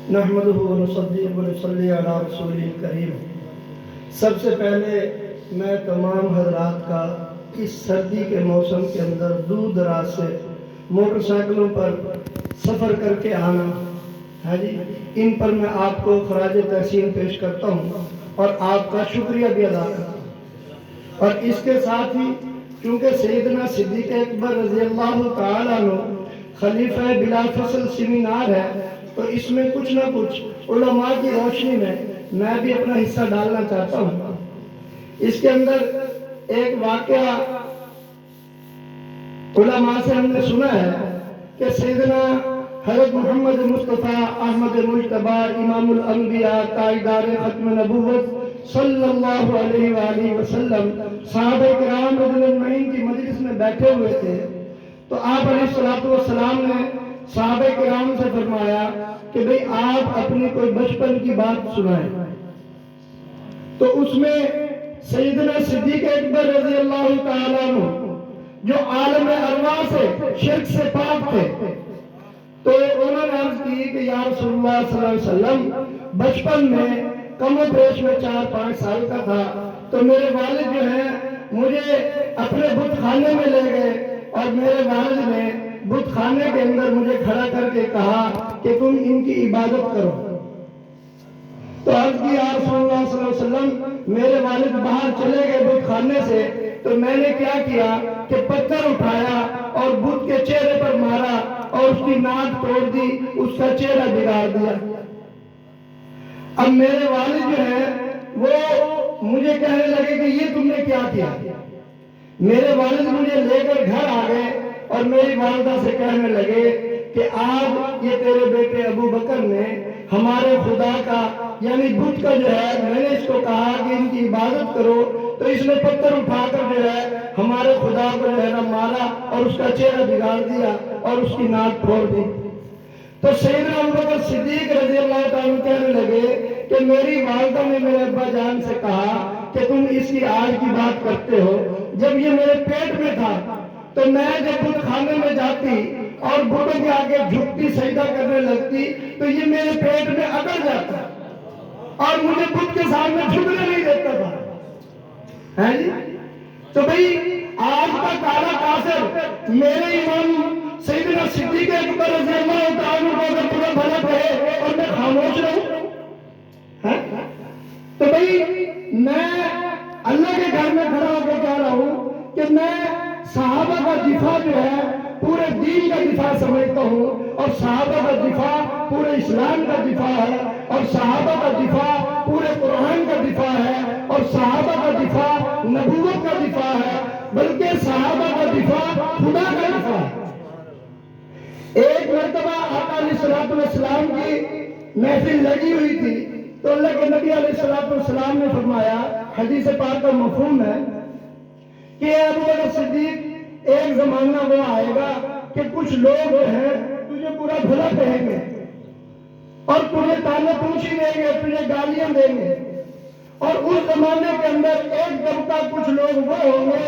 نحمدہ ونصلی ونصلی علی رسول کریم۔ سب سے پہلے میں تمام حضرات کا اس سردی کے موسم کے اندر دور دراز سے موٹر سائیکلوں پر سفر کر کے آنا ہے جی، ان پر میں آپ کو خراج تحسین پیش کرتا ہوں اور آپ کا شکریہ بھی ادا کرتا ہوں۔ اور اس کے ساتھ ہی چونکہ سیدنا صدیق اکبر رضی اللہ تعالیٰ عنہ خلیفہ بلا فصل سیمینار ہے، تو اس میں کچھ نہ کچھ علماء کی روشنی میں بھی اپنا حصہ ڈالنا چاہتا ہوں۔ اس کے اندر ایک واقعہ علماء سے ہم نے سنا ہے کہ سیدنا حضرت محمد مصطفیٰ احمد مجتبی امام الانبیاء تاجدار ختم نبوت صلی اللہ علیہ وآلہ وسلم صحابہ کرام رضی اللہ عنہم کی مجلس میں بیٹھے ہوئے تھے، تو آپ علیہ السلام نے صحابہ کرام سے فرمایا کہ بھئی آپ اپنی کوئی بچپن کی بات سنائیں۔ تو اس میں سیدنا صدیق اکبر رضی اللہ تعالیٰ عنہ جو عالم ارواح سے شرک سے پاک تھے، تو انہوں نے عرض کی کہ یا رسول اللہ صلی اللہ علیہ وسلم، بچپن میں کم و بیش میں 4-5 سال کا تھا، تو میرے والد جو ہیں مجھے اپنے بت خانے میں لے گئے اور میرے والد نے بت خانے کے اندر مجھے کھڑا کر کے کہا کہ تم ان کی عبادت کرو۔ تو عرض کی یا رسول اللہ صلی اللہ علیہ وسلم، میرے والد باہر چلے گئے بت خانے سے، تو میں نے کیا کیا کہ پتھر اٹھایا اور بت کے چہرے پر مارا اور اس کی ناک توڑ دی، اس کا چہرہ بگاڑ دیا۔ اب میرے والد جو ہیں وہ مجھے کہنے لگے کہ یہ تم نے کیا کیا؟ میرے والد مجھے لے کر گھر آ گئے اور میری والدہ سے کہنے لگے کہ آج یہ تیرے بیٹے ابو بکر نے ہمارے خدا کا یعنی بت کا جو ہے، میں نے اس کو کہا کہ ان کی عبادت کرو، تو اس نے پتھر اٹھا کر جو ہے ہمارے خدا کو جو ہے نا مارا اور اس کا چہرہ بگاڑ دیا اور اس کی ناک پھوڑ دی۔ تو سیدنا ابو بکر صدیق رضی اللہ تعالیٰ کہنے لگے کہ میری والدہ نے میرے ابا جان سے کہا کہ تم اس کی آج کی بات کرتے ہو، جب یہ میرے پیٹ میں تھا تو میں جب بت خانے میں جاتی اور بتوں کے آگے جھکتی سجدہ کرنے لگتی تو یہ میرے پیٹ میں اکڑ جاتا اور مجھے بت کے سامنے جھکنے نہیں دیتا تھا، ہے جی۔ تو بھئی آج کا کالا کافر میرے امام سیدنا صدیق اکبر رضی اللہ تعالیٰ کو اگر پورا بھلا کہے اور میں خاموش رہوں، تو بھئی میں اللہ کے گھر میں کھڑا ہو کے کہہ رہا ہوں کہ میں صحابہ کا دفاع جو ہے پورے دین کا دفاع سمجھتا ہوں، اور صحابہ کا دفاع پورے اسلام کا دفاع ہے، اور صحابہ کا دفاع پورے قرآن کا دفاع ہے، اور صحابہ کا دفاع نبوت کا دفاع ہے، بلکہ صحابہ کا دفاع خدا کا دفاع ہے۔ ایک مرتبہ آقا علیہ السلام کی محفل لگی ہوئی تھی، تو اللہ کے نبی علیہ السلام نے فرمایا، حدیث پاک کا مفہوم ہے کہ ابو بکر صدیق، ایک زمانہ وہ آئے گا کہ کچھ لوگ ہیں تجھے برا بھلا کہیں گے اور تجھے تانے پوچھی دیں گے، تجھے گالیاں دیں گے، اور اس زمانے کے اندر ایک طبقہ کچھ لوگ وہ ہوں گے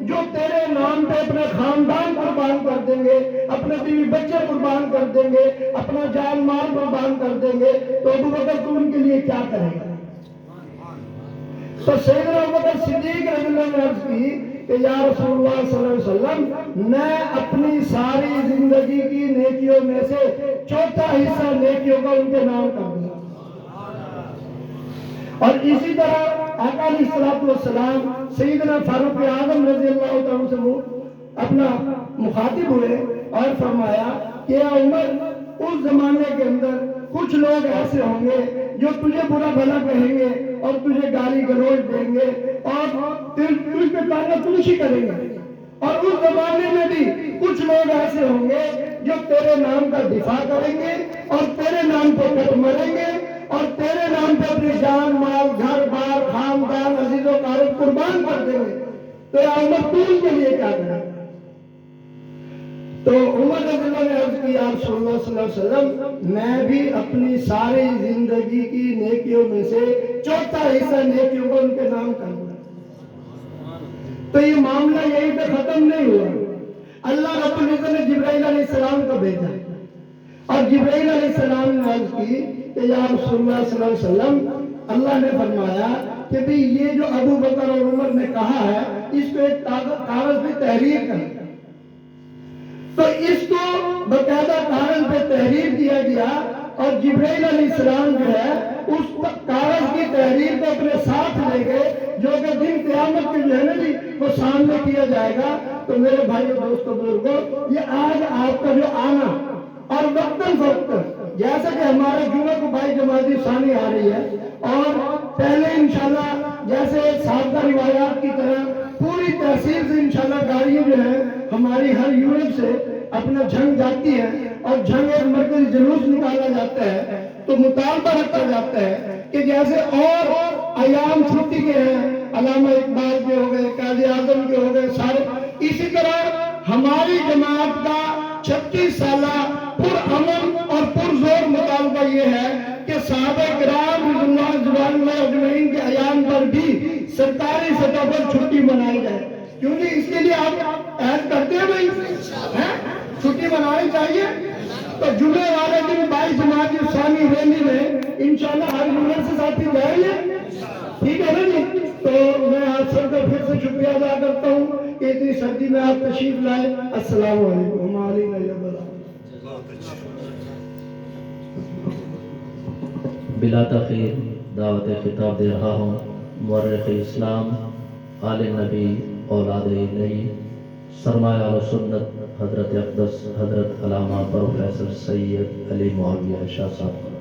جو تیرے نام پہ اپنا خاندان قربان کر دیں گے، اپنے بیوی بچے قربان کر دیں گے، اپنا جان مال قربان کر دیں گے، تو ابو بکر تو ان کے لیے کیا کرے گا؟ تو سیدنا ابو بکر صدیق رضی اللہ عنہ نے عرض کی کہ یا رسول اللہ صلی اللہ علیہ وسلم، میں اپنی ساری زندگی کی نیکیوں میں سے چوتھا حصہ نیکیوں کا ان کے نام کر دوں۔ اور اسی طرح آقا علیہ السلام سیدنا فاروق اعظم رضی اللہ عنہ سے وہ اپنا مخاطب ہوئے اور فرمایا کہ اے عمر، اس زمانے کے اندر کچھ لوگ ایسے ہوں گے جو تجھے برا بھلا کہیں گے اور تجھے گالی گلوچ دیں گے اور تجھ پہ تانا تنشی کریں گے، اور اس زمانے میں بھی کچھ لوگ ایسے ہوں گے جو تیرے نام کا دفاع کریں گے اور تیرے نام پہ کٹ مریں گے اور تیرے نام پہ اپنی جان مال گھر بار خاندان عزیز و اقارب قربان کر دیں گے، تو یا عمر تو ان کے لیے کیا کریں؟ تو عمر رضی اللہ نے عرض کی یا رسول اللہ صلی اللہ علیہ وسلم، میں بھی اپنی ساری زندگی کی نیکیوں میں سے چوتھا حصہ نیکیوں کو ان کے نام کروں گا۔ تو یہ معاملہ یہیں پہ ختم نہیں ہوا، اللہ رب العزت نے جبرائیل علیہ السلام کو بھیجا اور جبرائیل علیہ السلام نے عرض کی کہ یا رسول اللہ صلی اللہ علیہ وسلم، اللہ نے فرمایا کہ بھی یہ جو ابو بکر اور عمر نے کہا ہے اس کو ایک کاغذ پہ تحریر کریں. تو اس کو باقاعدہ کاغذ پہ تحریر کیا گیا اور جبرائیل علیہ السلام جو ہے اس کاغذ کی تحریر کو اپنے ساتھ لے گئے، جو کہ دن قیامت کے جو ہے نا جی وہ سامنے کیا جائے گا. تو میرے بھائیو دوستو بزرگوں، یہ آج آپ کا جو آنا اور وقتاً فوقتاً، جیسا کہ ہمارے جمعہ کو بھائی جماعتی ثانی آ رہی ہے اور پہلے انشاءاللہ جیسے سابقہ روایات کی طرح پوری تحصیل سے انشاءاللہ گاڑیاں جو ہیں ہماری ہر یونٹ سے اپنا جھنگ جاتی ہے اور جھنگ ایک مرکزی جلوس نکالا جاتا ہے. تو مطالبہ رکھا جاتا ہے کہ جیسے اور ایام چھٹی کے ہیں، علامہ اقبال کے ہو گئے، قائد اعظم کے ہو گئے، سارے اسی طرح ہماری جماعت کا 36 سالہ پرامن اور پرزور مطالبہ یہ ہے کہ صحابہ کرام رضوان اللہ اجمعین کے ایام پر بھی سرکاری سطح پر چھٹی منائی جائے. کیونکہ اس کے لیے آپ عہد کرتے ہیں بھائی، چھٹی منانی چاہیے. تو جمعے والے دن 22 جماعت ثانی ریلی میں انشاءاللہ ہر یونٹ سے ساتھی جائیں گے، ٹھیک ہے نا جی. تو میں آپ سب کا پھر سے شکریہ ادا کرتا ہوں کہ اتنی سردی میں آپ تشریف لائے. السلام علیکم. بلا تاخیر دعوت خطاب دے رہا ہوں مورخ اسلام، آل نبی، اولاد نبی، سرمایہ و سنت حضرت اقدس حضرت علامہ پروفیسر سید علی معاویہ شاہ صاحب.